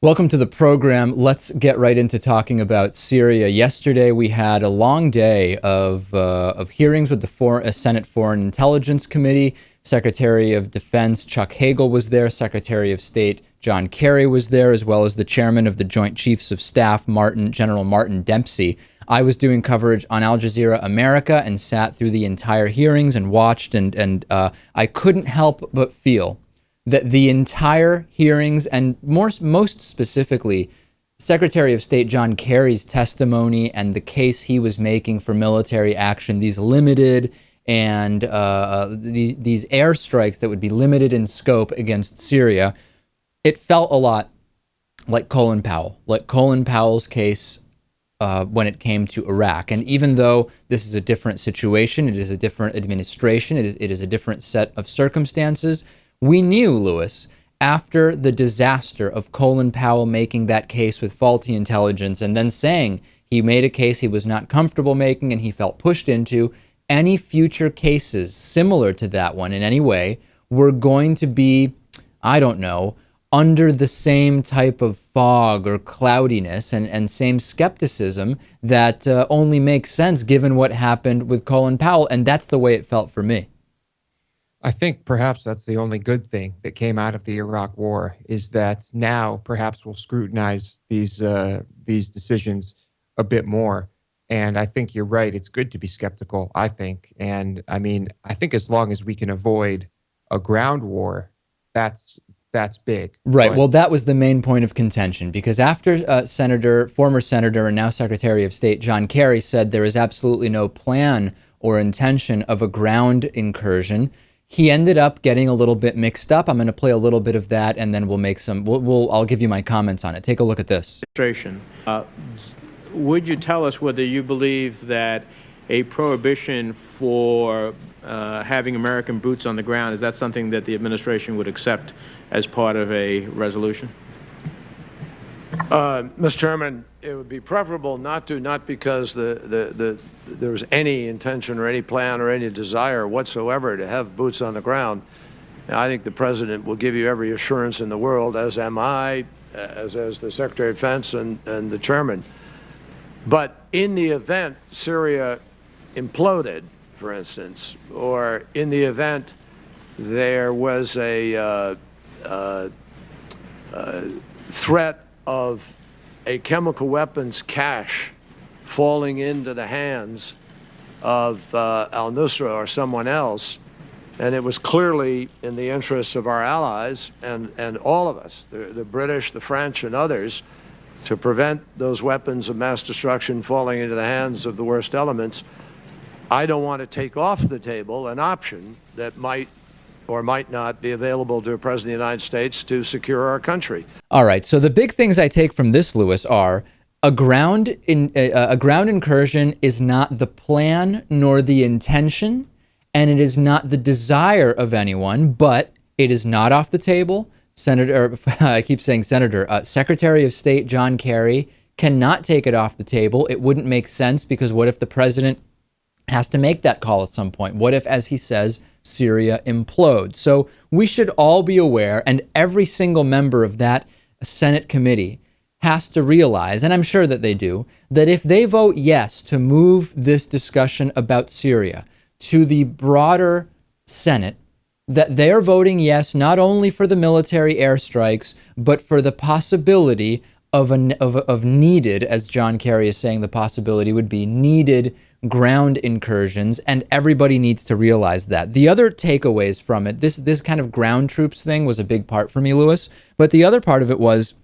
Welcome to the program. Let's get right into talking about Syria. Yesterday, we had a long day of hearings with the Senate Foreign Intelligence Committee. Secretary of Defense Chuck Hagel was there. Secretary of State John Kerry was there, as well as the chairman of the Joint Chiefs of Staff, General Martin Dempsey. I was doing coverage on Al Jazeera America and sat through the entire hearings and watched, and I couldn't help but feel that the entire hearings, and most specifically, Secretary of State John Kerry's testimony and the case he was making for military action, these limited and these airstrikes that would be limited in scope against Syria, it felt a lot like Colin Powell's case when it came to Iraq. And even though this is a different situation, it is a different administration, it is a different set of circumstances, we knew, Lewis, after the disaster of Colin Powell making that case with faulty intelligence and then saying he made a case he was not comfortable making and he felt pushed into, any future cases similar to that one in any way were going to be, I don't know, under the same type of fog or cloudiness and same skepticism that only makes sense given what happened with Colin Powell. And that's the way it felt for me. I think perhaps that's the only good thing that came out of the Iraq War, is that now perhaps we'll scrutinize these decisions a bit more. And I think you're right. It's good to be skeptical, I think. And I mean, I think as long as we can avoid a ground war, that's big. Right. Well, that was the main point of contention, because after former Senator and now Secretary of State John Kerry said there is absolutely no plan or intention of a ground incursion, he ended up getting a little bit mixed up. I'm going to play a little bit of that, and then we'll make some. I'll give you my comments on it. Take a look at this. Would you tell us whether you believe that a prohibition for having American boots on the ground, is that something that the administration would accept as part of a resolution? Mr. Chairman, it would be preferable not to, not because there's any intention or any plan or any desire whatsoever to have boots on the ground. I think the President will give you every assurance in the world, as am I, as the Secretary of Defense and the Chairman. But in the event Syria imploded, for instance, or in the event there was a threat of a chemical weapons cache falling into the hands of al-Nusra or someone else, and it was clearly in the interests of our allies and all of us, the British, the French, and others, to prevent those weapons of mass destruction falling into the hands of the worst elements, I don't want to take off the table an option that might or might not be available to a president of the United States to secure our country. All right. So the big things I take from this, Lewis, are a ground incursion is not the plan nor the intention, and it is not the desire of anyone, but it is not off the table. I keep saying Senator, Secretary of State John Kerry cannot take it off the table. It wouldn't make sense, because what if the president has to make that call at some point? What if, as he says, Syria implodes? So we should all be aware, and every single member of that Senate committee has to realize, and I'm sure that they do, that if they vote yes to move this discussion about Syria to the broader Senate, that they're voting yes not only for the military airstrikes, but for the possibility of needed, as John Kerry is saying, the possibility would be needed ground incursions, and everybody needs to realize that. The other takeaways from it, this kind of ground troops thing was a big part for me, Lewis, but the other part of it was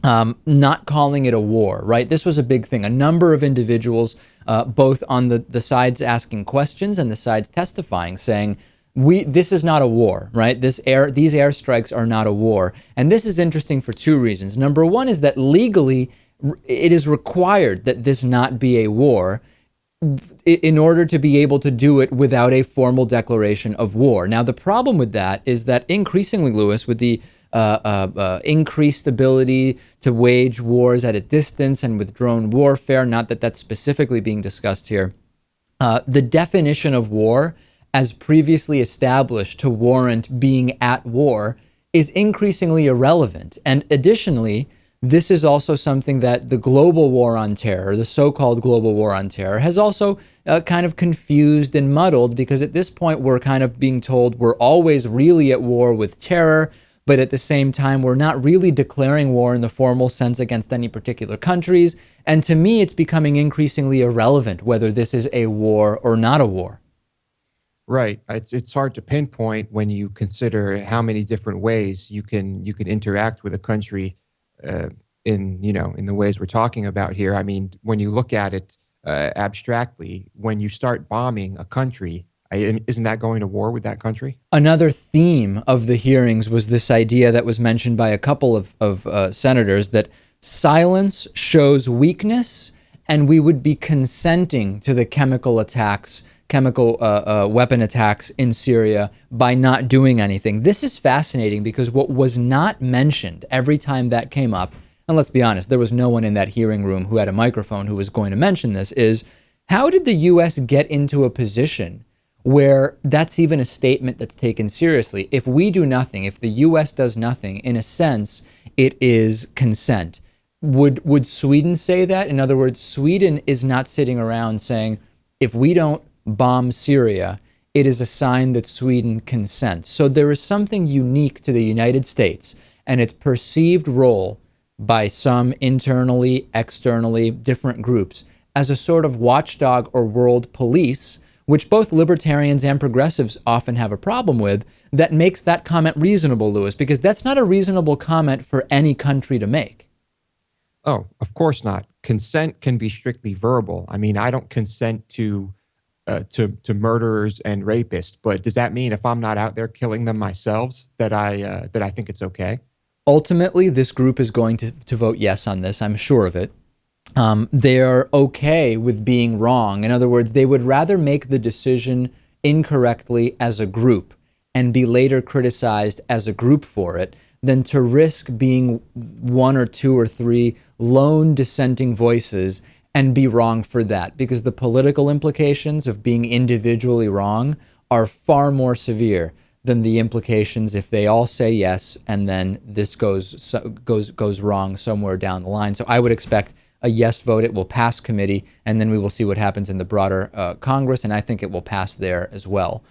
not calling it a war, right? This was a big thing. A number of individuals, both on the sides asking questions and the sides testifying, saying, this is not a war, right? These airstrikes are not a war. And this is interesting for two reasons. Number one is that legally, it is required that this not be a war in order to be able to do it without a formal declaration of war. Now, the problem with that is that increasingly, Lewis, with the increased ability to wage wars at a distance and with drone warfare, not that that's specifically being discussed here, the definition of war as previously established to warrant being at war is increasingly irrelevant. And additionally, this is also something that the global war on terror, the so-called global war on terror, has also kind of confused and muddled, because at this point we're kind of being told we're always really at war with terror, but at the same time we're not really declaring war in the formal sense against any particular countries. And to me, it's becoming increasingly irrelevant whether this is a war or not a war. Right. It's hard to pinpoint when you consider how many different ways you can interact with a country in the ways we're talking about here. I mean, when you look at it abstractly, when you start bombing a country, isn't that going to war with that country? Another theme of the hearings was this idea that was mentioned by a couple of senators, that silence shows weakness, and we would be consenting to the chemical weapon attacks in Syria by not doing anything. This is fascinating, because what was not mentioned every time that came up, and let's be honest, there was no one in that hearing room who had a microphone who was going to mention this, is how did the U.S. get into a position where that's even a statement that's taken seriously? If we do nothing, if the U.S. does nothing, in a sense, it is consent. Would Sweden say that? In other words, Sweden is not sitting around saying, if we don't bomb Syria, it is a sign that Sweden consents. So there is something unique to the United States and its perceived role by some internally, externally, different groups as a sort of watchdog or world police, which both libertarians and progressives often have a problem with, that makes that comment reasonable, Lewis, because that's not a reasonable comment for any country to make. Oh, of course not. Consent can be strictly verbal. I mean, I don't consent to murderers and rapists, but does that mean if I'm not out there killing them myself that I think it's okay? Ultimately, this group is going to vote yes on this. I'm sure of it. They're okay with being wrong. In other words, they would rather make the decision incorrectly as a group and be later criticized as a group for it than to risk being one or two or three lone dissenting voices and be wrong for that, because the political implications of being individually wrong are far more severe than the implications if they all say yes and then this goes wrong somewhere down the line. So I would expect a yes vote. It will pass committee, and then we will see what happens in the broader Congress, and I think it will pass there as well.